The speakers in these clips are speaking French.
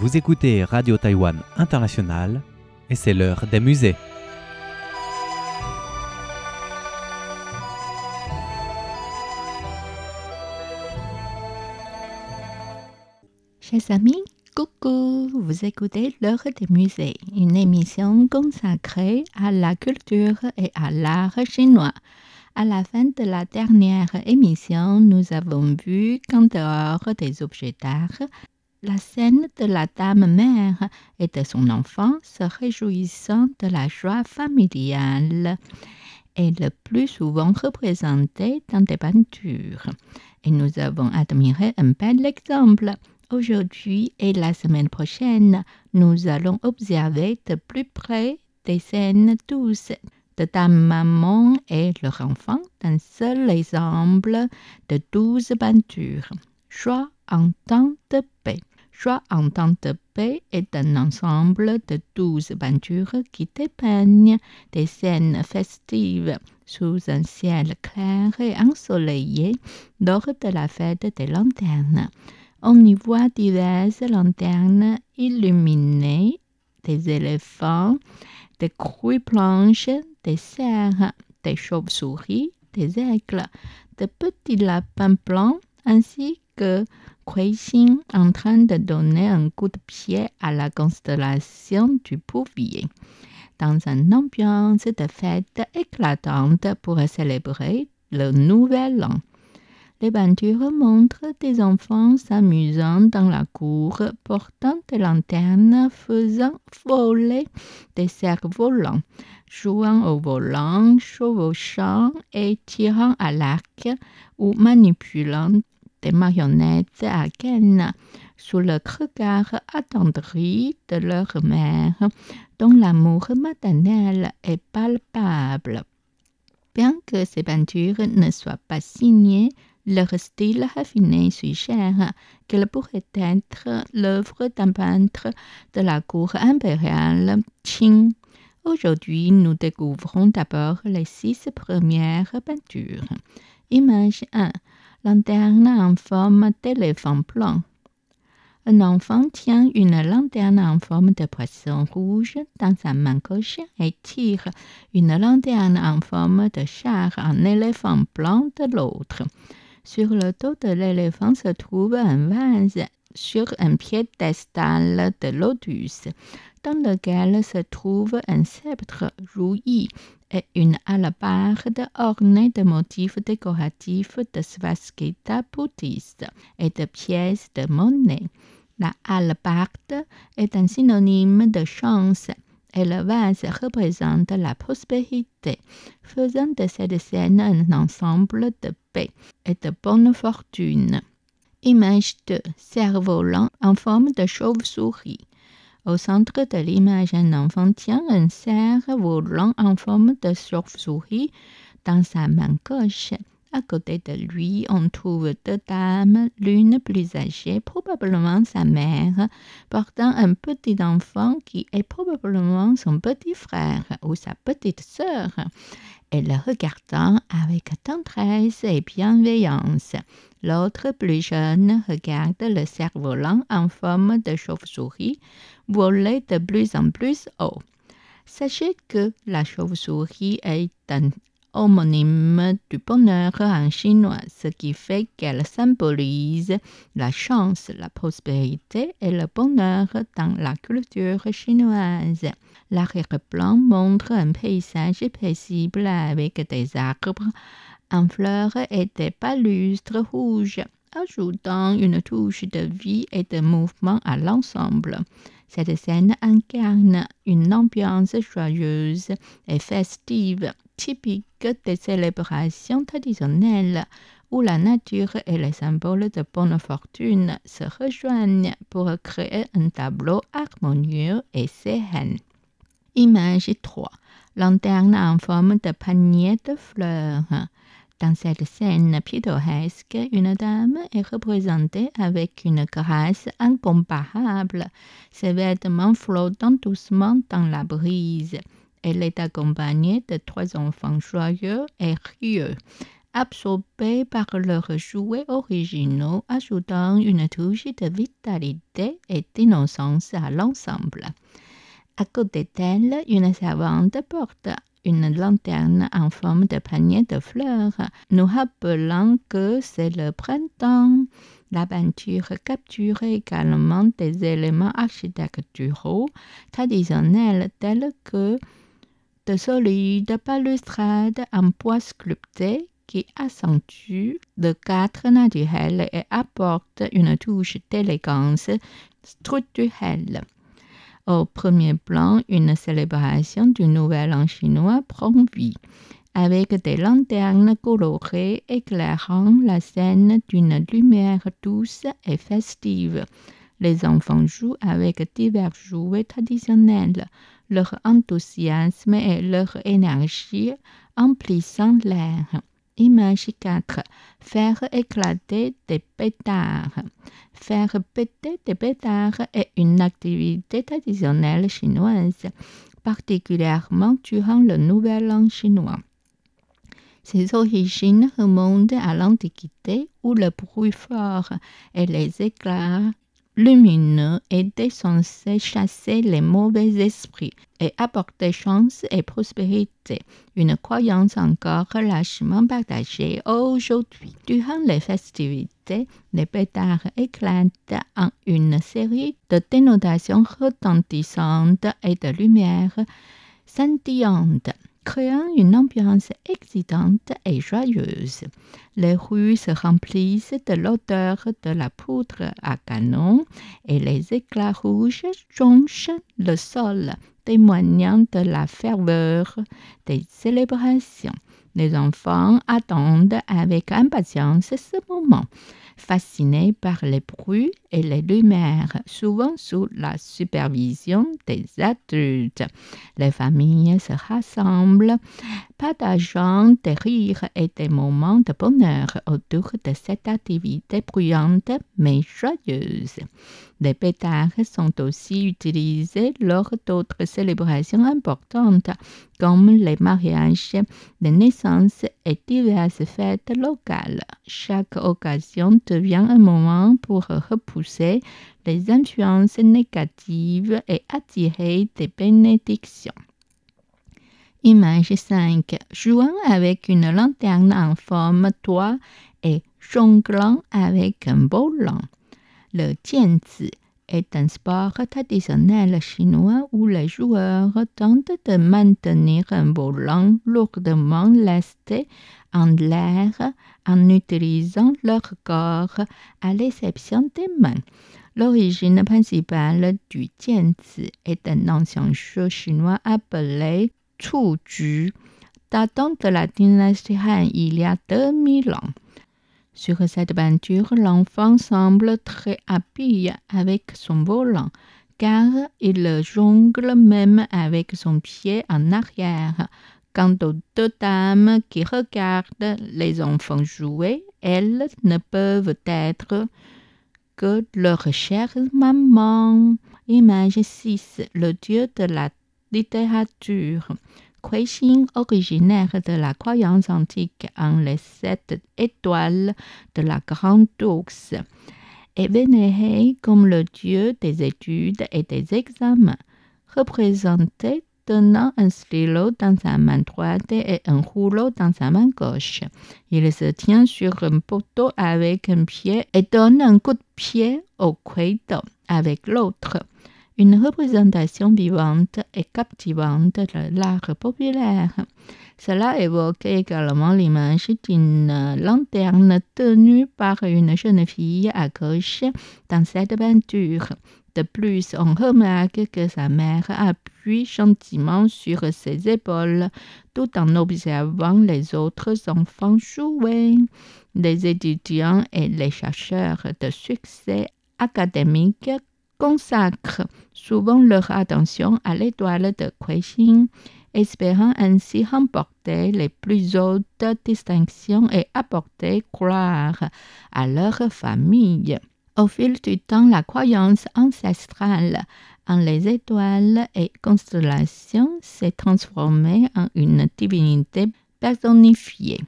Vous écoutez Radio Taïwan International et c'est l'heure des musées. Chers amis, coucou, vous écoutez l'heure des musées, une émission consacrée à la culture et à l'art chinois. À la fin de la dernière émission, nous avons vu qu'en dehors des objets d'art, la scène de la dame-mère et de son enfant se réjouissant de la joie familiale est le plus souvent représentée dans des peintures. Et nous avons admiré un bel exemple. Aujourd'hui et la semaine prochaine, nous allons observer de plus près des scènes douces de Dame Maman et leur enfant d'un seul exemple de 12 peintures. Joie en temps de paix. Joie en temps de paix est un ensemble de 12 peintures qui dépeignent des scènes festives sous un ciel clair et ensoleillé lors de la fête des lanternes. On y voit diverses lanternes illuminées, des éléphants, des crues blanches, des cerfs, des chauves-souris, des aigles, de petits lapins blancs, ainsi que Kuei-Xin en train de donner un coup de pied à la constellation du Bouvier. Dans une ambiance de fête éclatante pour célébrer le nouvel an. Les peintures montrent des enfants s'amusant dans la cour, portant des lanternes, faisant voler des cerfs-volants, jouant au volant, chevauchant et tirant à l'arc ou manipulant des marionnettes à canne sous le regard attendri de leur mère, dont l'amour maternel est palpable. Bien que ces peintures ne soient pas signées, leur style raffiné suggère qu'elle pourrait être l'œuvre d'un peintre de la cour impériale Qing. Aujourd'hui, nous découvrons d'abord les 6 premières peintures. Image 1. Lanterne en forme d'éléphant blanc. Un enfant tient une lanterne en forme de poisson rouge dans sa main gauche et tire une lanterne en forme de char en éléphant blanc de l'autre. Sur le dos de l'éléphant se trouve un vase sur un piédestal de lotus, dans lequel se trouve un sceptre rouillé et une hallebarde ornée de motifs décoratifs de svastika bouddhiste et de pièces de monnaie. La hallebarde est un synonyme de chance et le vase représente la prospérité, faisant de cette scène un ensemble de paix et de bonne fortune. Image 2. Cerf-volant en forme de chauve-souris. Au centre de l'image, un enfant tient un cerf volant en forme de chauve-souris dans sa main gauche. À côté de lui, on trouve 2 dames, l'une plus âgée, probablement sa mère, portant un petit enfant qui est probablement son petit frère ou sa petite sœur, et le regardant avec tendresse et bienveillance. L'autre, plus jeune, regarde le cerf-volant en forme de chauve-souris voler de plus en plus haut. Sachez que la chauve-souris est un homonyme du bonheur en chinois, ce qui fait qu'elle symbolise la chance, la prospérité et le bonheur dans la culture chinoise. L'arrière-plan montre un paysage paisible avec des arbres en fleurs et des balustres rouges, ajoutant une touche de vie et de mouvement à l'ensemble. Cette scène incarne une ambiance joyeuse et festive, typique des célébrations traditionnelles où la nature et les symboles de bonne fortune se rejoignent pour créer un tableau harmonieux et serein. Image 3. Lanterne en forme de panier de fleurs. Dans cette scène pittoresque, une dame est représentée avec une grâce incomparable, ses vêtements flottant doucement dans la brise. Elle est accompagnée de 3 enfants joyeux et rieux. absorbés par leurs jouets originaux, ajoutant une touche de vitalité et d'innocence à l'ensemble. À côté d'elle, une servante porte une lanterne en forme de panier de fleurs, nous rappelant que c'est le printemps. La peinture capture également des éléments architecturaux traditionnels tels que de solides balustrades en bois sculpté qui accentuent le cadre naturel et apportent une touche d'élégance structurelle. Au premier plan, une célébration du Nouvel An chinois prend vie, avec des lanternes colorées éclairant la scène d'une lumière douce et festive. Les enfants jouent avec divers jouets traditionnels, leur enthousiasme et leur énergie emplissant l'air. Image 4. Faire éclater des pétards. Faire péter des pétards est une activité traditionnelle chinoise, particulièrement durant le Nouvel An chinois. Ses origines remontent à l'Antiquité où le bruit fort et les éclairs lumineux étaient censés chasser les mauvais esprits et apporter chance et prospérité, une croyance encore largement partagée aujourd'hui. Durant les festivités, les pétards éclatent en une série de dénotations retentissantes et de lumières scintillantes, créant une ambiance excitante et joyeuse. Les rues se remplissent de l'odeur de la poudre à canon et les éclats rouges jonchent le sol, témoignant de la ferveur des célébrations. Les enfants attendent avec impatience ce moment, fascinés par les bruits et les lumières, souvent sous la supervision des adultes. Les familles se rassemblent, partageant des rires et des moments de bonheur autour de cette activité bruyante mais joyeuse. Les pétards sont aussi utilisés lors d'autres célébrations importantes, comme les mariages, les naissances et diverses fêtes locales. Chaque occasion devient un moment pour repousser les influences négatives et attirer des bénédictions. Image 5. Jouant avec une lanterne en forme toit et jonglant avec un volant. Le jianzi est un sport traditionnel chinois où les joueurs tentent de maintenir un volant lourdement lesté en l'air en utilisant leur corps à l'exception des mains. L'origine principale du jianzi est un ancien jeu chinois appelé Cuju, datant de la dynastie Han il y a 2000 ans. Sur cette peinture, l'enfant semble très habile avec son volant, car il jongle même avec son pied en arrière. Quant aux deux dames qui regardent les enfants jouer, elles ne peuvent être que leur chère maman. Image 6. Le dieu de la littérature. Kuei-Xin, originaire de la croyance antique en les 7 étoiles de la Grande Ourse, est vénéré comme le dieu des études et des examens, représenté tenant un stylo dans sa main droite et un rouleau dans sa main gauche. Il se tient sur un poteau avec un pied et donne un coup de pied au couteau avec l'autre. Une représentation vivante et captivante de l'art populaire. Cela évoque également l'image d'une lanterne tenue par une jeune fille à gauche dans cette peinture. De plus, on remarque que sa mère appuie gentiment sur ses épaules tout en observant les autres enfants jouer. Les étudiants et les chercheurs de succès académique consacrent souvent leur attention à l'étoile de Kuei-Xin, espérant ainsi remporter les plus hautes distinctions et apporter gloire à leur famille. Au fil du temps, la croyance ancestrale en les étoiles et constellations s'est transformée en une divinité personnifiée.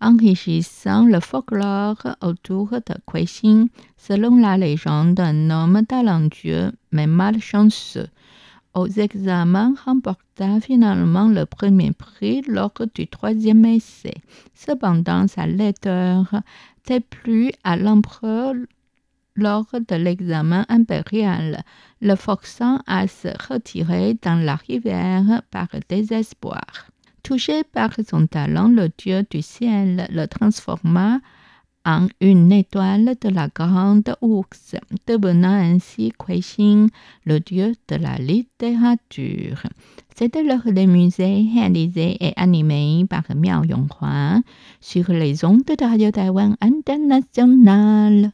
enrichissant le folklore autour de Kuei-Xin. Selon la légende, un homme talentueux mais malchanceux aux examens remporta finalement le premier prix lors du 3e essai. Cependant, sa laideur déplut à l'empereur lors de l'examen impérial, le forçant à se retirer dans la rivière par désespoir. Touché par son talent, le dieu du ciel le transforma en une étoile de la grande ours, devenant ainsi Kuei-Xin, le dieu de la littérature. C'était l'heure des musées, réalisé et animé par Miao Yonghua sur les ondes de Radio Taïwan International.